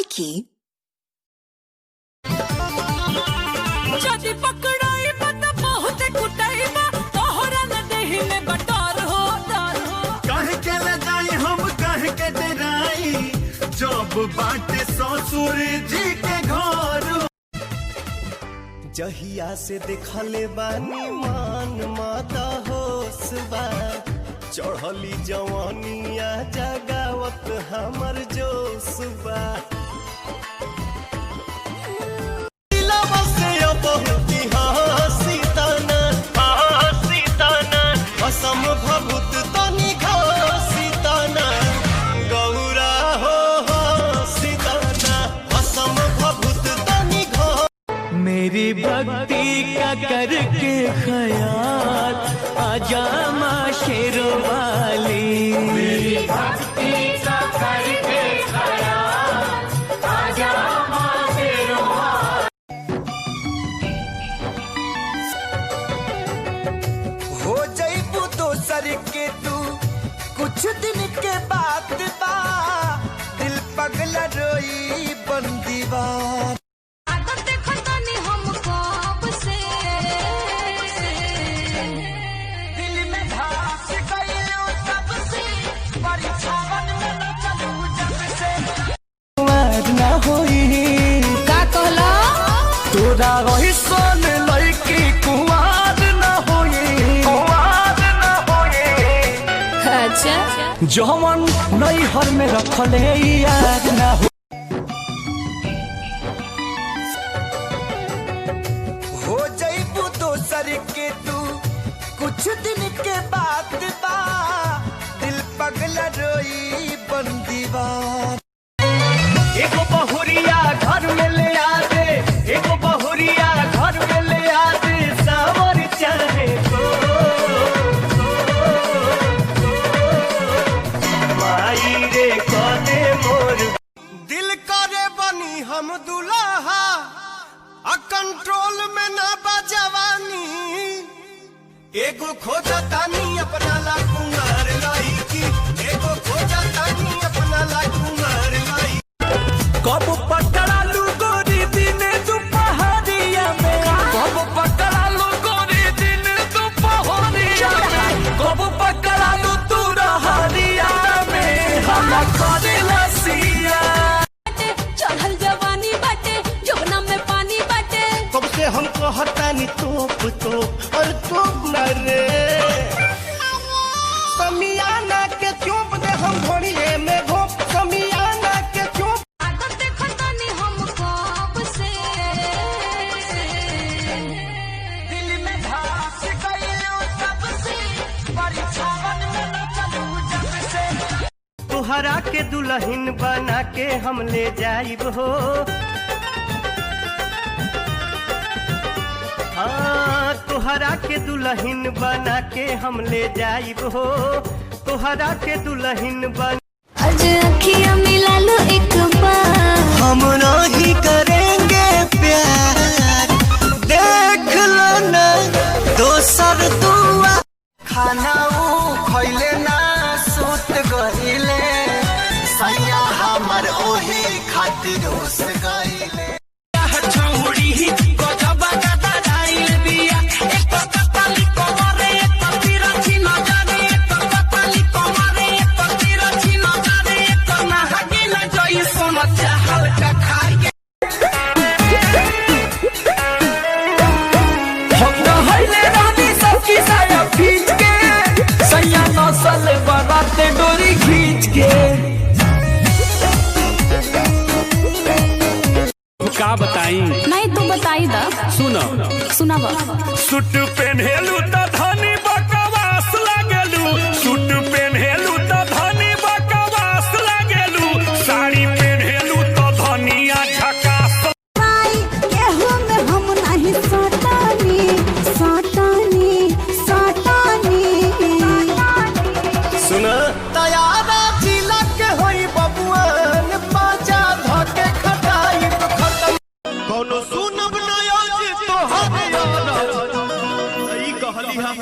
Mikey. जब बाटे ससुर जी के घर जहिया से देखले बानी मान माता होसबा चढ़ली जवानिया जगावत हमर जोशबा दिलवा से बहुत हंसी तना असम भभूत तनी घसी तना गौरा हो मेरी भक्ति का करके ख्याल आजा माँ शेरवाली मेरी भक्ति का करके ख्याल आजा माँ शेरवाली हो जाइबू दोसर के तू कुछ दिन के बाद बा दिल पगला रोई बंदीवार तोरा रही सोन लड़की कुआर न होए अच्छा जवन नई हर में रखले याद न हो जाइबू दोसर के तू कुछ दिन के बाद बा दिल पगला रोई बंदीवार एगो बहुरिया घर में ले आ दे एगो बहुरिया घर में ले आ दे सावर चाहे को माई रे कने मोर दिल करे बनी हम दुल्हा आ कंट्रोल में ना बजवानी एगो खोजतानी अपना ला कुमार लड़की एगो खोजतानी अपना ला कुमार लड़की कब पकड़ा लू गोरी दिन दोपहरिया में कब पकड़ा लू गोरी दिन दोपहरिया में कब पकड़ा लू तू रहरिया में हम करे लसिया चढ़ल जवानी बाटे जवना में पानी बाटे कब से हमको हटानी तोप और तोप न रे समियाना के चोप दे हम घोड़िए में घोप समियाना के चोप तुहरा के दुल्हन बना के हम ले जाइब हो हाँ तुहरा के दुल्हन बना के हम ले जाइब हो तुहरा के दुल्हन बन आज अखियां मिला लो एक बार हम नहीं करेंगे प्यार देख लो ना दोसर दुआ खाना खैले ना सुत गईले सैया हमर ओही खातिर उस गईले छौड़ी गजब गदा डाइल बिया एक कतली कमरे एक तिरछी नजर एक कतली कमरे एक तिरछी नजर एक महगिल जई सोन चाहल का खाई हम नहले रानी सबकी साया खींच के सैया नसल बराते डोरी खींच के का बताई नहीं तू बताई दा सुनो सुनावा सूट पहनेलू त धनी बकवास लागेलू सूट पहनेलू त धनी बकवास लागेलू साड़ी पहनेलू त धनिया झकास केहू में हम नहीं सटानी सटानी सटानी सुना तैयारा जिला के होई बबुआन पाजा धके खटाई खत्म कोनो सुनब न आज तो हरियाणा ई कहली हम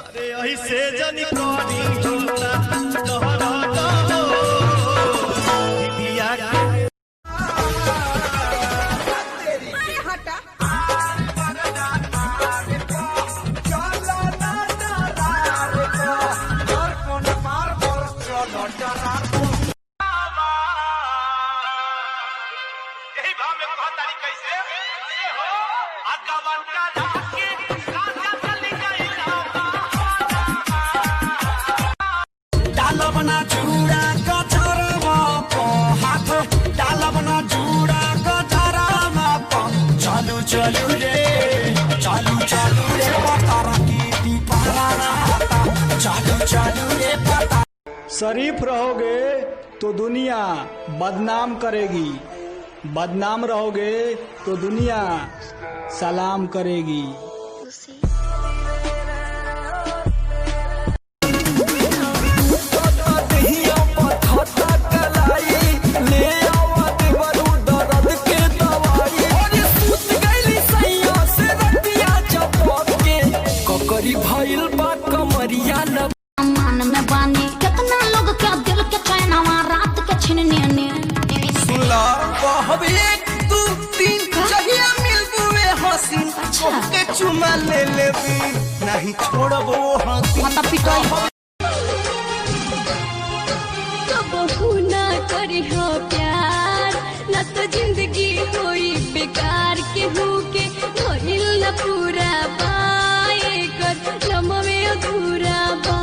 अरे ऐसे जनी करी होता तोहरा शरीफ रहोगे तो दुनिया बदनाम करेगी, बदनाम रहोगे तो दुनिया सलाम करेगी। मन में बानी कितना लोग क्या दिल के चैनवा रात के छिनने ने सुला कहब 1 2 3 चाहिए मिलबुए हसीन के चुमा ले लेबी नहीं छोड़बो हसीन माता पिटाई कबहू ना करी हो प्यार न तो जिंदगी होई बेकार केहू के होइल न पूरा बाए कर लमवे अधूरा बा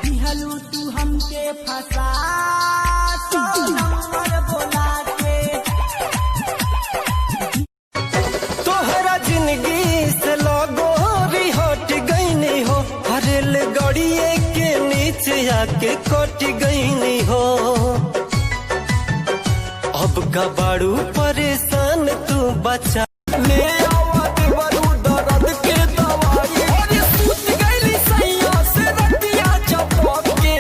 दिहलू तू हमके फसा तो नंबर बोला के तोहरा जिंदगी से लोगो भी हट गई नहीं हो हरेल गड़िए के नीचे आके कट गई नहीं हो अब का बाड़ू परेशान तू बचा ले आवत बरू दर्द के दवाई और सूत गईली सैया से रतिया चपक के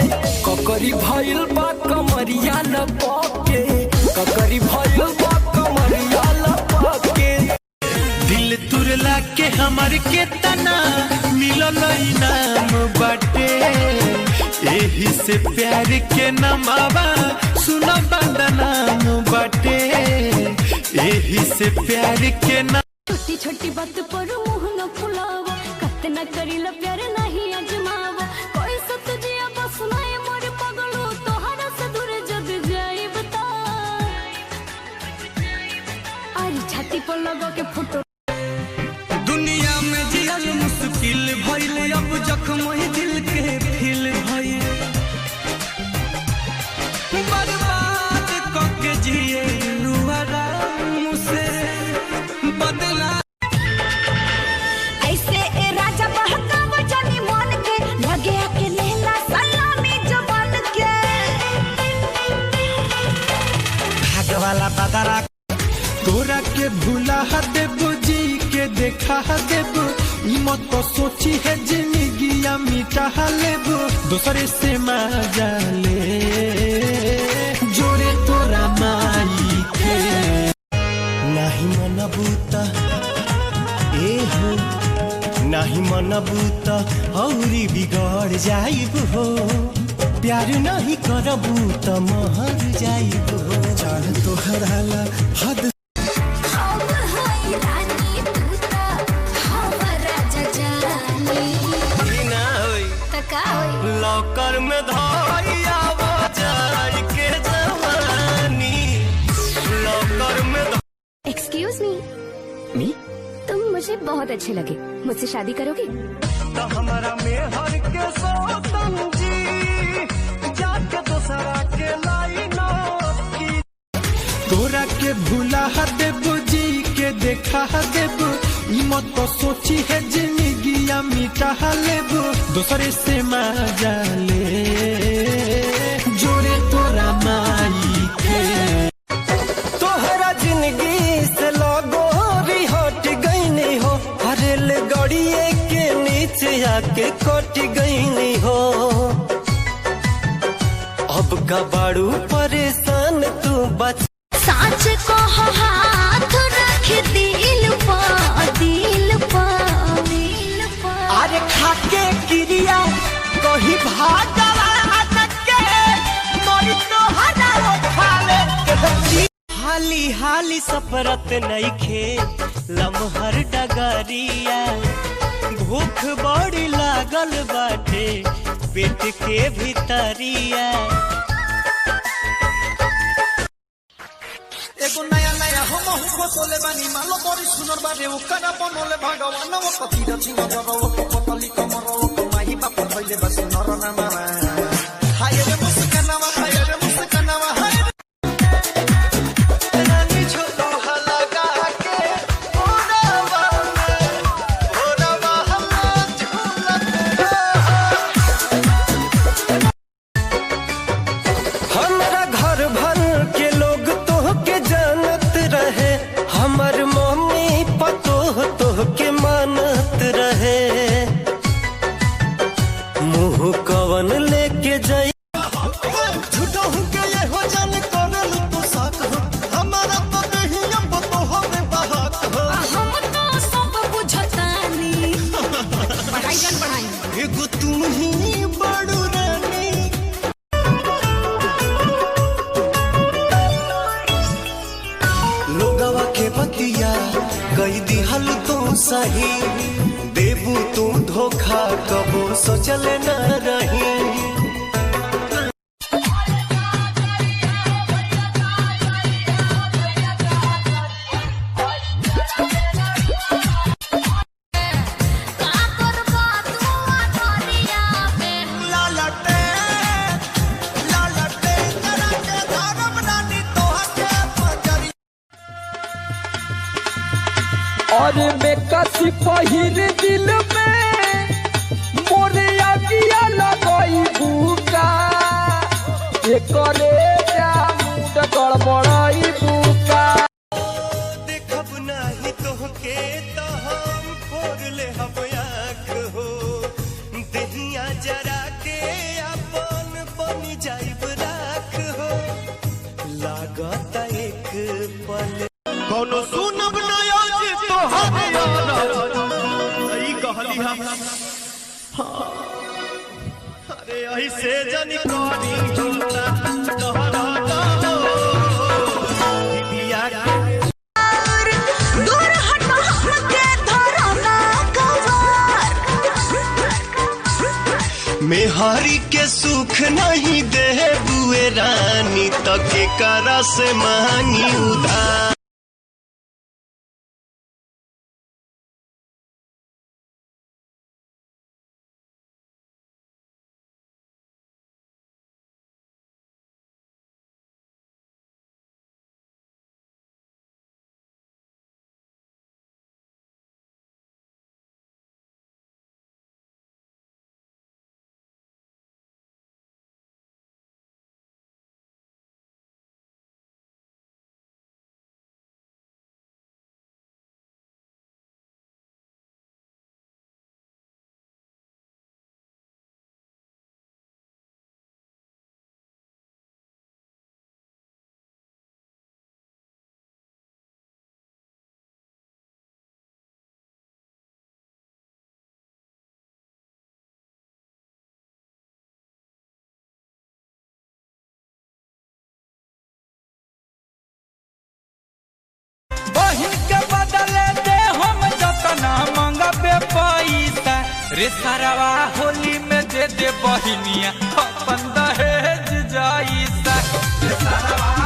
ककरी भइल बा कमरिया लपक के ककरी भइल बा कमरिया लपक के दिल तुरला के हमार के तना मिलल इनाम बाटे एही से प्यार के नमावा सुना बदनाम बाटे एही से प्यार के नाम छोटी छोटी बात पर मुंह न फुलावा कतना करिला प्यार नहीं अजमावा कोई सत जिया बस सुनाए मोर पगलो तोहरा से दूर जग जाई बता अरे छाती पर लगा के फोटो दुनिया में जियल मुश्किल भइल अब जख्म ही दिल के फिल भइल बर्बाद कके जिए आराम से बदला ऐसे ए राजा बहकाव जानी मन के लगे के लेला सलामी जवान के भाग वाला बदरा तोरा के भूला देबो जी के देखा देबो ई मत तो सोची है जिंदगिया मिटा लेबो दूसरे से मजा ले जोरे तोरा माई के नहीं मनबूता ए हो नहीं मनबूता औरी बिगड़ जाइब हो प्यार नहीं करबू त महर जाइब हो चाह तोहराला हद लॉकर में धाइया बजाई के जवानी लॉकर में एक्सक्यूज मी तुम मुझे बहुत अच्छे लगे मुझसे शादी करोगे तो हमारा मेहर के सौतन जी जाके दूसरा के लाइनो की तोरा के भूला देबो जी के देखा देबो ई मत तो सोची है जिंदगिया मिटा लेबो दूसरे से मजा ले जोरे तोरा माई के तोहरा जिंदगी से लोगो भी हट गई नहीं हो हरेल गड़िए के नीचे आके कट गई नहीं हो अब का बाड़ू परेशान तू बच साँच को हाथ रख दिल पा अरे खाके क्रिया कही भागवान के मोरी तोहरा खाले हाली हाली सफरत नइखे लमहर डगरिया भूख बड़ी लागल बाटे पेट के भीतरिया एगो नया नया हम हुको तोले बानी मालो बड़ी सुनर बारे ओकरा बनोले भगवान वो कथि रछि नजर वो पतली कमर वो माही बाप भइले बस नर नामा हाय रे मुस्कानावा हाय रे मुस्कानावा हाय रानी छोटो हलगा के ओरावा में हो कवन लेके जाई झूठा हूँ के ये हो जान करल तो साथ हो हमारा तो नहीं अब तो हमें बात हो हम तो सब बुझतानी पढ़ाई जन पढ़ाई एगो तुम ही बड़ू रानी लोगवा के बतिया कई दिहल तो सही देबू तू धोखा कबो सोचले न रही और बेकसी पहिर दिल में मोरे आगिया लगई बुका एकरे जामुद गड़बड़ाई बुका देखब नाही तोहके तो हम फोड़ ले हब आँख हो दहिया जरा के अपन बन जाइब राख हो लागत एक पल कोनो सुनब न आज तोहरे ई कहली हम अरे ऐसे जन करी झूठा तोहरा बिया दूर हट हमके धरना कवार मेहारी के सुख नहीं दे बुए रानी तके करा से मांगी उधार बहिन के बदले दे हम जतना मंगबे पैसा रे सरवा होली में दे दे बहिनिया अपन दहेज जाईसा रे सरवा